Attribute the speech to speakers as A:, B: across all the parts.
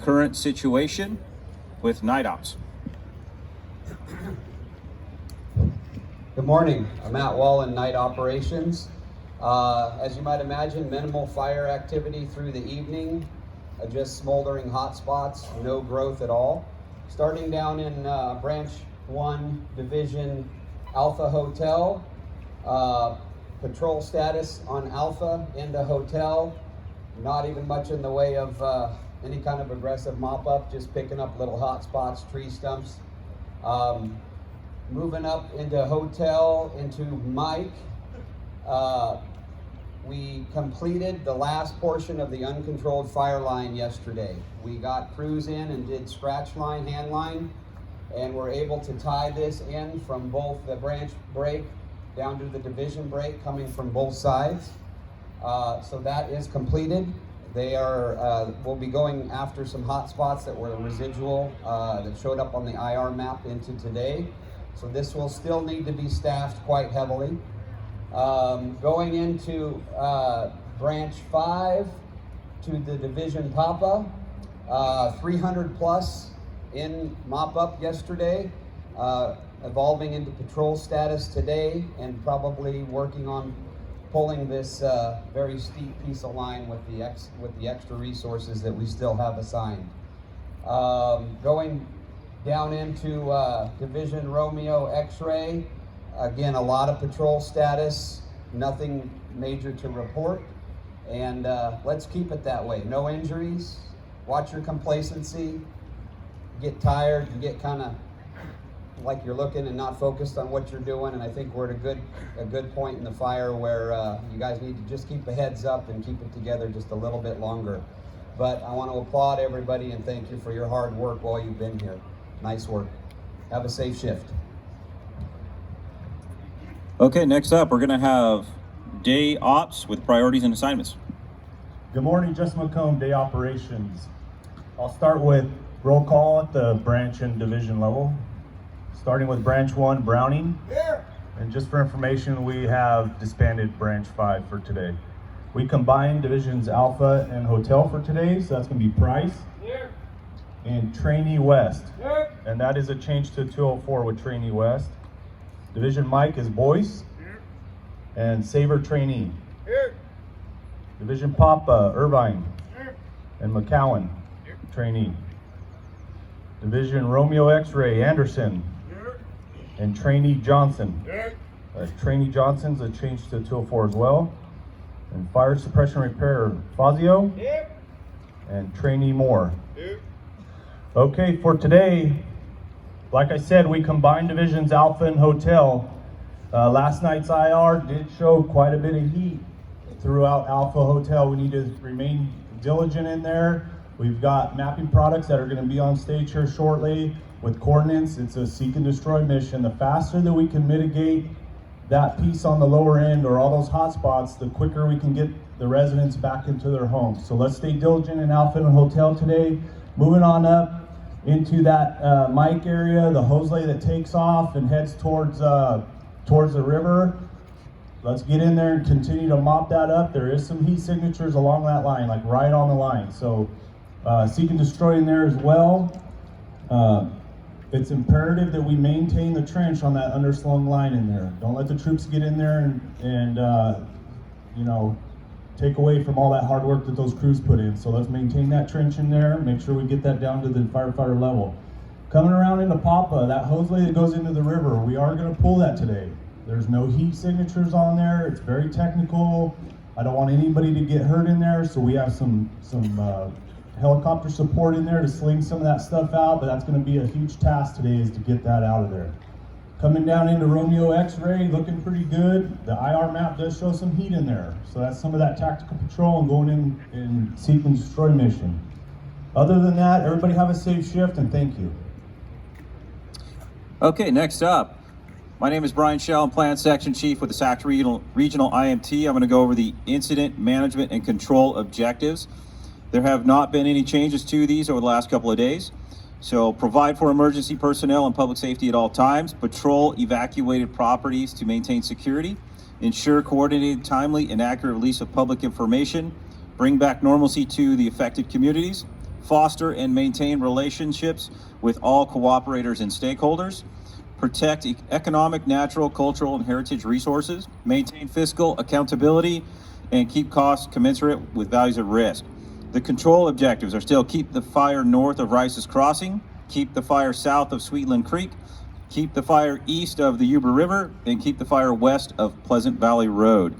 A: current situation with night ops.
B: Good morning. I'm Matt Wall in Night Operations. As you might imagine, minimal fire activity through the evening, just smoldering hot spots, no growth at all. Starting down in Branch 1 Division Alpha Hotel, patrol status on Alpha into hotel, not even much in the way of any kind of aggressive mop-up, just picking up little hot spots, tree stumps. Moving up into hotel, into Mike, we completed the last portion of the uncontrolled fire line yesterday. We got crews in and did scratch line, hand line, and we're able to tie this in from both the branch break down to the division break coming from both sides. So that is completed. They are, we'll be going after some hot spots that were residual that showed up on the IR map into today. So this will still need to be staffed quite heavily. Going into Branch 5 to the Division Papa, 300 plus in mop-up yesterday, evolving into patrol status today, and probably working on pulling this very steep piece of line with the extra resources that we still have assigned. Going down into Division Romeo X-Ray, again, a lot of patrol status, nothing major to report, and let's keep it that way. No injuries, watch your complacency, get tired, you get kind of like you're looking and not focused on what you're doing, and I think we're at a good point in the fire where you guys need to just keep the heads up and keep it together just a little bit longer. But I want to applaud everybody and thank you for your hard work while you've been here. Nice work. Have a safe shift.
A: Okay, next up, we're gonna have day ops with priorities and assignments.
C: Good morning, Justin McComb, Day Operations. I'll start with roll call at the branch and division level. Starting with Branch 1, Browning. Here. And just for information, we have disbanded Branch 5 for today. We combined Divisions Alpha and Hotel for today, so that's gonna be Price. Here. And Trainee West. Here. And that is a change to 204 with Trainee West. Division Mike is Boyce. Here. And Saber Trainee. Here. Division Papa, Irvine. Here. And McCowan, here. Trainee. Division Romeo X-Ray, Anderson. Here. And Trainee Johnson. Here. Trainee Johnson's a change to 204 as well. And Fire Suppression Repair, Fazio. Here. And Trainee Moore. Here. Okay, for today, like I said, we combined Divisions Alpha and Hotel. Last night's IR did show quite a bit of heat throughout Alpha Hotel. We need to remain diligent in there. We've got mapping products that are going to be on stage here shortly with coordinates. It's a seek and destroy mission. The faster that we can mitigate that piece on the lower end or all those hot spots, the quicker we can get the residents back into their homes. So let's stay diligent in Alpha and Hotel today. Moving on up into that Mike area, the hosely that takes off and heads towards the river. Let's get in there and continue to mop that up. There is some heat signatures along that line, like right on the line. So seek and destroy in there as well. It's imperative that we maintain the trench on that underslung line in there. Don't let the troops get in there and you know, take away from all that hard work that those crews put in. So let's maintain that trench in there, make sure we get that down to the firefighter level. Coming around into Papa, that hosely that goes into the river, we are gonna pull that today. There's no heat signatures on there, it's very technical. I don't want anybody to get hurt in there, so we have some helicopter support in there to sling some of that stuff out, but that's gonna be a huge task today is to get that out of there. Coming down into Romeo X-Ray, looking pretty good. The IR map does show some heat in there. So that's some of that tactical patrol and going in seek and destroy mission. Other than that, everybody have a safe shift and thank you.
A: Okay, next up. My name is Brian Shell, I'm Plant Section Chief with the Sac Regional IMT. I'm gonna go over the incident management and control objectives. There have not been any changes to these over the last couple of days. So provide for emergency personnel and public safety at all times, patrol evacuated properties to maintain security, ensure coordinated, timely, and accurate release of public information, bring back normalcy to the affected communities, foster and maintain relationships with all cooperators and stakeholders, protect economic, natural, cultural, and heritage resources, maintain fiscal accountability, and keep costs commensurate with values at risk. The control objectives are still keep the fire north of Rice's Crossing, keep the fire south of Sweetland Creek, keep the fire east of the Yuba River, and keep the fire west of Pleasant Valley Road.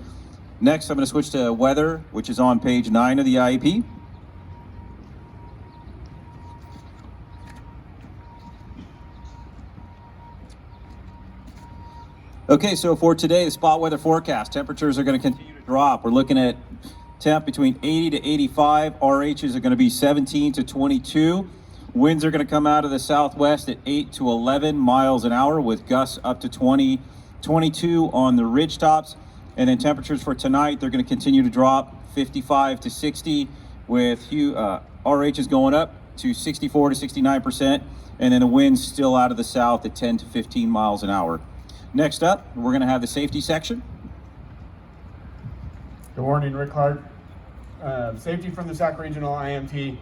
A: Next, I'm going to switch to weather, which is on page 9 of the IEP. Okay, so for today, the spot weather forecast, temperatures are going to continue to drop. We're looking at temp between 80 to 85. RHs are going to be 17 to 22. Winds are going to come out of the southwest at 8 to 11 miles an hour with gusts up to 20, 22 on the ridge tops. And then temperatures for tonight, they're going to continue to drop 55 to 60 with RHs going up to 64 to 69%. And then the winds still out of the south at 10 to 15 miles an hour. Next up, we're going to have the safety section.
D: Good morning, Rick Clark. Safety from the Sac Regional IMT.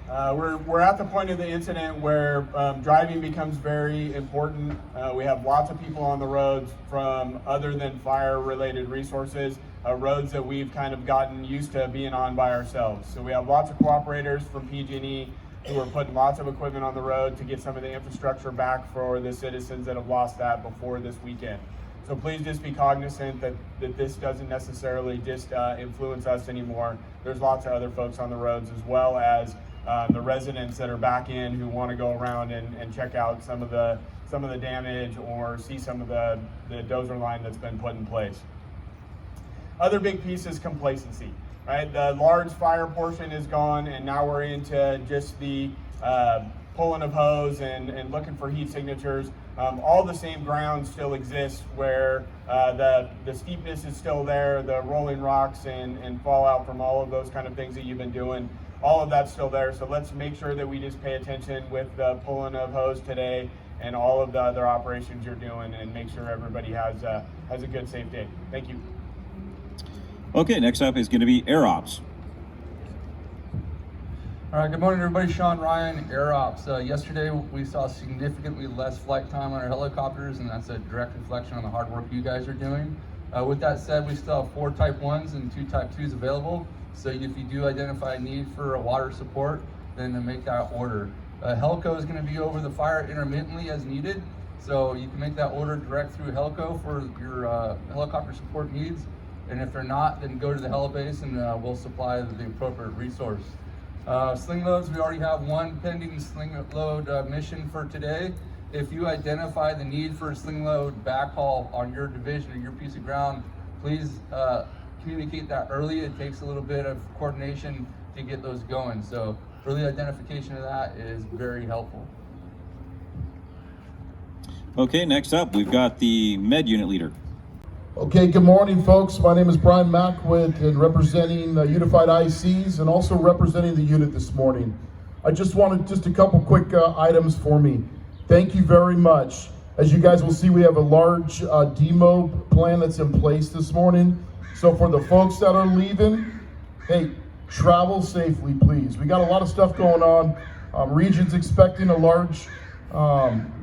D: We're at the point of the incident where driving becomes very important. We have lots of people on the roads from other than fire-related resources, roads that we've kind of gotten used to being on by ourselves. So we have lots of cooperators from PG&E who are putting lots of equipment on the road to get some of the infrastructure back for the citizens that have lost that before this weekend. So please just be cognizant that this doesn't necessarily just influence us anymore. There's lots of other folks on the roads, as well as the residents that are back in who want to go around and check out some of the damage or see some of the dozer line that's been put in place. Other big piece is complacency. Right, the large fire portion is gone, and now we're into just the pulling of hose and looking for heat signatures. All the same ground still exists where the steepness is still there, the rolling rocks and fallout from all of those kind of things that you've been doing. All of that's still there, so let's make sure that we just pay attention with the pulling of hose today and all of the other operations you're doing, and make sure everybody has a good, safe day. Thank you.
A: Okay, next up is going to be Air Ops.
E: All right, good morning everybody. Sean Ryan, Air Ops. Yesterday we saw significantly less flight time on our helicopters, and that's a direct reflection on the hard work you guys are doing. With that said, we still have 4 Type 1s and 2 Type 2s available. So if you do identify a need for a water support, then make that order. Helco is going to be over the fire intermittently as needed. So you can make that order direct through Helco for your helicopter support needs. And if they're not, then go to the helibase and we'll supply the appropriate resource. Sling loads, we already have 1 pending sling load mission for today. If you identify the need for a sling load backhaul on your division or your piece of ground, please communicate that early. It takes a little bit of coordination to get those going. So early identification of that is very helpful.
A: Okay, next up, we've got the Med Unit Leader.
F: Okay, good morning, folks. My name is Brian Mackwith, and representing Unified ICs and also representing the unit this morning. I just wanted just a couple quick items for me. Thank you very much. As you guys will see, we have a large demo plan that's in place this morning. So for the folks that are leaving, hey, travel safely, please. We got a lot of stuff going on. Region's expecting a large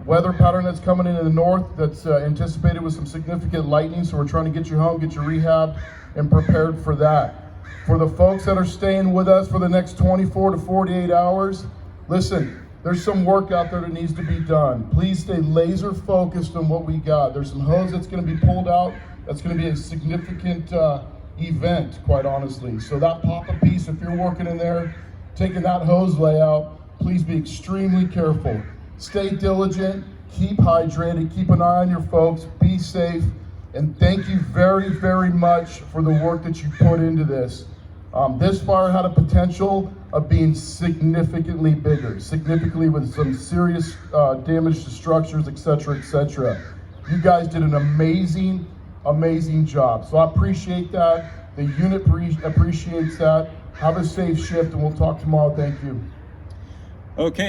F: weather pattern that's coming in the north that's anticipated with some significant lightning, so we're trying to get you home, get you rehabbed, and prepared for that. For the folks that are staying with us for the next 24 to 48 hours, listen, there's some work out there that needs to be done. Please stay laser focused on what we got. There's some hose that's going to be pulled out. That's going to be a significant event, quite honestly. So that pop-up piece, if you're working in there, taking that hose layout, please be extremely careful. Stay diligent, keep hydrated, keep an eye on your folks, be safe, and thank you very, very much for the work that you put into this. This fire had a potential of being significantly bigger, significantly with some serious damage to structures, etc., etc. You guys did an amazing, amazing job. So I appreciate that. The unit appreciates that. Have a safe shift, and we'll talk tomorrow. Thank you.
A: Okay.